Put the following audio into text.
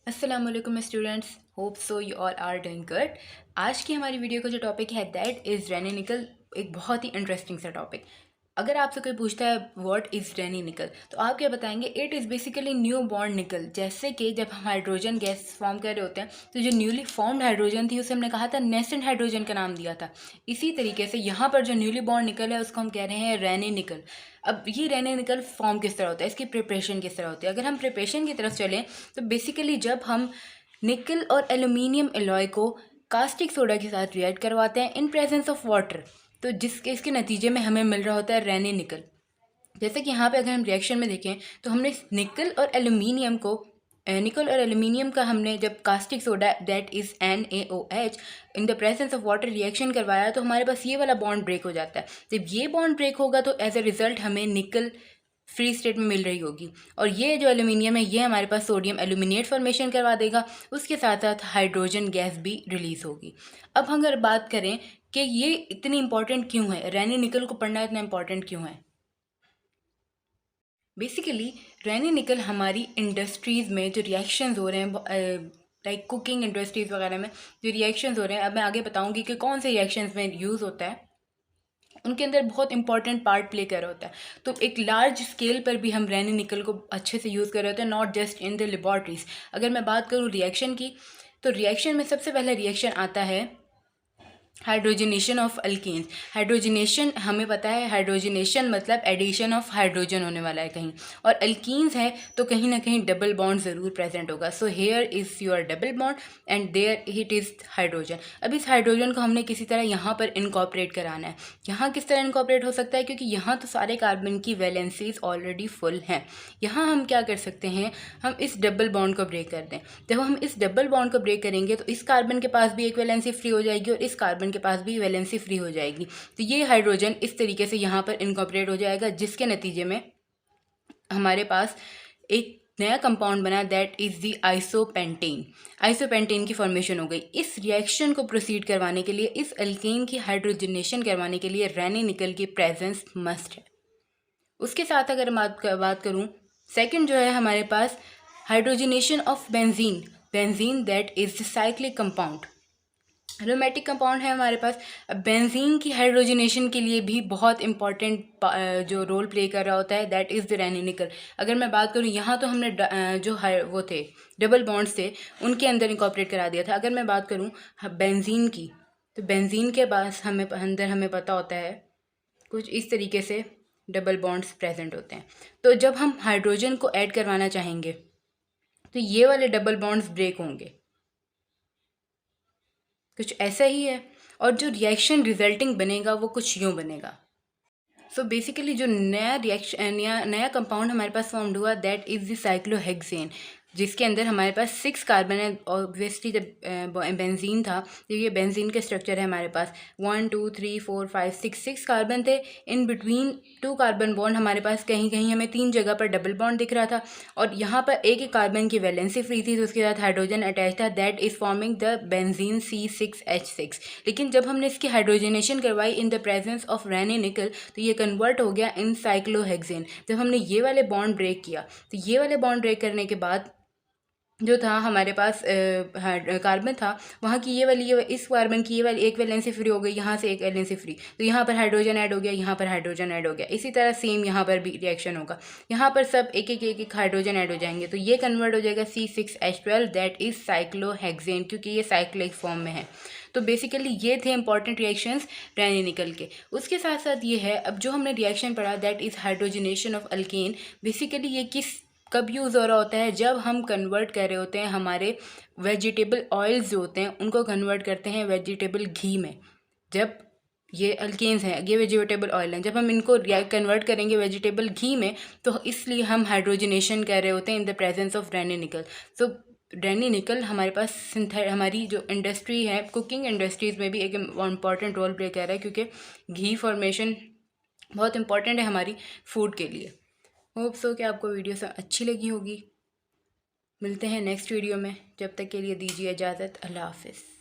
अस्सलाम वालेकुम students, hope so you all are doing good. आज की हमारी वीडियो का जो टॉपिक है दैट इज़ रेनी निकल। एक बहुत ही इंटरेस्टिंग सा टॉपिक। अगर आपसे कोई पूछता है व्हाट इज़ रेनी निकल तो आप क्या बताएंगे? It is basically new born निकल। जैसे कि जब हम हाइड्रोजन गैस फॉर्म कर रहे होते हैं तो जो न्यूली फॉर्म्ड हाइड्रोजन थी उसे हमने कहा था नेसेंट हाइड्रोजन का नाम दिया था। इसी तरीके से यहाँ पर जो न्यूली बॉर्न निकल है उसको हम कह रहे हैं रेनी निकल। अब ये रेनी निकल फॉर्म किस तरह होता है, इसकी प्रिपरेशन किस तरह होती है? अगर हम प्रिपरेशन की तरफ चलें तो बेसिकली जब हम निकल और एल्यूमिनियम एलॉय को कास्टिक सोडा के साथ रिएक्ट करवाते हैं इन प्रेजेंस ऑफ वाटर, तो जिसके इसके नतीजे में हमें मिल रहा होता है रेनी निकल। जैसे कि यहाँ पे अगर हम रिएक्शन में देखें तो हमने निकल और एल्यूमिनियम का हमने जब caustic soda that is NaOH in the presence of water reaction करवाया तो हमारे पास ये वाला बॉन्ड ब्रेक हो जाता है। जब ये बॉन्ड ब्रेक होगा तो एज अ रिजल्ट हमें निकल फ्री स्टेट में मिल रही होगी और ये जो एल्यूमिनियम है ये हमारे पास सोडियम एल्यूमिनेट फॉर्मेशन करवा देगा। उसके साथ साथ हाइड्रोजन गैस भी रिलीज़ होगी। अब हम अगर बात करें कि ये इतनी इंपॉर्टेंट क्यों है, रेनी निकल को पढ़ना इतना इंपॉर्टेंट क्यों है? बेसिकली रेनी निकल हमारी इंडस्ट्रीज़ में जो रिएक्शंस हो रहे हैं, लाइक कुकिंग इंडस्ट्रीज़ वगैरह में जो रिएक्शंस हो रहे हैं, अब मैं आगे बताऊंगी कि कौन से रिएक्शंस में यूज़ होता है, उनके अंदर बहुत इंपॉर्टेंट पार्ट प्ले कर रहा होता है। तो एक लार्ज स्केल पर भी हम रेनी निकल को अच्छे से यूज़ कर रहे होते हैं, not just in the laboratories. अगर मैं बात करूँ रिएक्शन की तो रिएक्शन में सबसे पहले रिएक्शन आता है हाइड्रोजनेशन ऑफ अल्केन्स। हाइड्रोजनेशन हमें पता है, हाइड्रोजनेशन मतलब एडिशन ऑफ हाइड्रोजन होने वाला है कहीं, और अल्कीन्स है तो कहीं ना कहीं डबल बॉन्ड ज़रूर प्रेजेंट होगा। So here is your double bond and there it is hydrogen. अब इस हाइड्रोजन को हमने किसी तरह यहाँ पर इनकॉर्पोरेट कराना है। यहाँ किस तरह इनकॉर्पोरेट हो सकता है, क्योंकि यहाँ तो सारे कार्बन की वैलेंसीज ऑलरेडी फुल हैं। यहाँ हम क्या कर सकते हैं, हम इस डबल बॉन्ड को ब्रेक कर दें। जब हम इस डबल बॉन्ड को ब्रेक करेंगे तो इस कार्बन के पास भी एक वैलेंसी फ्री हो जाएगी और इस कार्बन के पास भी वैलेंसी फ्री हो जाएगी। तो ये हाइड्रोजन इस तरीके से यहाँ पर इनकॉर्पोरेट हो जाएगा, जिसके नतीजे में हमारे पास एक नया कंपाउंड बना that is the isopentane. Isopentane की फॉर्मेशन हो गई। इस रिएक्शन को प्रोसीड करवाने के लिए, इस अल्केन की हाइड्रोजनेशन करवाने के लिए रेनी निकल की प्रेजेंस मस्ट है। उसके साथ अगर बात करूँ, सेकंड जो है हमारे पास hydrogenation of benzene. Benzene that is the cyclic compound, aromatic compound है हमारे पास। अब बेंजीन की हाइड्रोजनेशन के लिए भी बहुत इंपॉर्टेंट जो रोल प्ले कर रहा होता है दैट इज़ द रेनी निकल। अगर मैं बात करूँ यहाँ तो हमने वो थे डबल बॉन्ड्स थे उनके अंदर इंकॉर्पोरेट करा दिया था। अगर मैं बात करूँ बेंजीन की, तो बेंजीन के पास हमें पता होता है कुछ इस तरीके से डबल बॉन्ड्स प्रेजेंट होते हैं। तो जब हम हाइड्रोजन को ऐड करवाना चाहेंगे तो ये वाले डबल बॉन्ड्स ब्रेक होंगे, कुछ ऐसा ही है। और जो रिएक्शन रिजल्टिंग बनेगा वो कुछ यूँ बनेगा। सो बेसिकली जो नया रिएक्शन नया कंपाउंड हमारे पास फॉर्म्ड हुआ दैट इज़ द साइक्लोहेक्सेन, जिसके अंदर हमारे पास 6 कार्बन है। ऑब्वियसली जब बेंजीन था तो ये बेंजीन के स्ट्रक्चर है हमारे पास 1 2 3 4 5 6 कार्बन थे। इन बिटवीन 2 कार्बन बॉन्ड हमारे पास कहीं कहीं हमें 3 जगह पर डबल बॉन्ड दिख रहा था और यहाँ पर एक एक कार्बन की वैलेंसी फ्री थी, तो उसके साथ हाइड्रोजन अटैच था that is forming the benzene C6H6। लेकिन जब हमने इसकी हाइड्रोजनेशन करवाई इन द प्रेजेंस ऑफ रेनी निकल तो ये कन्वर्ट हो गया इन साइक्लोहेक्सेन। जब हमने ये वाले बॉन्ड ब्रेक किया तो ये वाले बॉन्ड ब्रेक करने के बाद जो था हमारे पास कार्बन था, वहाँ की ये इस कार्बन की ये वाली एक वैलेंसी फ्री हो गई, यहाँ से एक वैलेंसी फ्री, तो यहाँ पर हाइड्रोजन ऐड हो गया, यहाँ पर हाइड्रोजन ऐड हो गया। इसी तरह सेम यहाँ पर भी रिएक्शन होगा, यहाँ पर सब एक हाइड्रोजन ऐड हो जाएंगे, तो ये कन्वर्ट हो जाएगा C6H12 दैट इज़ साइक्लोहेक्सेन, क्योंकि ये साइक्लिक फॉर्म में है। तो बेसिकली ये थे इंपॉर्टेंट रिएक्शंस रेनी निकल के। उसके साथ साथ ये है, अब जो हमने रिएक्शन पढ़ा that is hydrogenation of alkane. Basically ये कब यूज़ हो रहा होता है, जब हम कन्वर्ट कर रहे होते हैं हमारे वेजिटेबल ऑयल्स जो होते हैं उनको कन्वर्ट करते हैं वेजिटेबल घी में। जब ये अल्केन्स हैं, ये वेजिटेबल ऑयल हैं, जब हम इनको कन्वर्ट करेंगे वेजिटेबल घी में तो इसलिए हम हाइड्रोजनेशन कर रहे होते हैं इन द प्रेजेंस ऑफ रेनी निकल। सो रेनी निकल हमारे पास हमारी जो इंडस्ट्री है, कुकिंग इंडस्ट्रीज़ में भी एक इम्पॉर्टेंट रोल प्ले कर रहा है, क्योंकि घी फॉर्मेशन बहुत इंपॉर्टेंट है हमारी फूड के लिए। होप सो कि आपको वीडियो अच्छी लगी होगी। मिलते हैं नेक्स्ट वीडियो में, जब तक के लिए दीजिए इजाज़त। अल्लाह हाफिज़।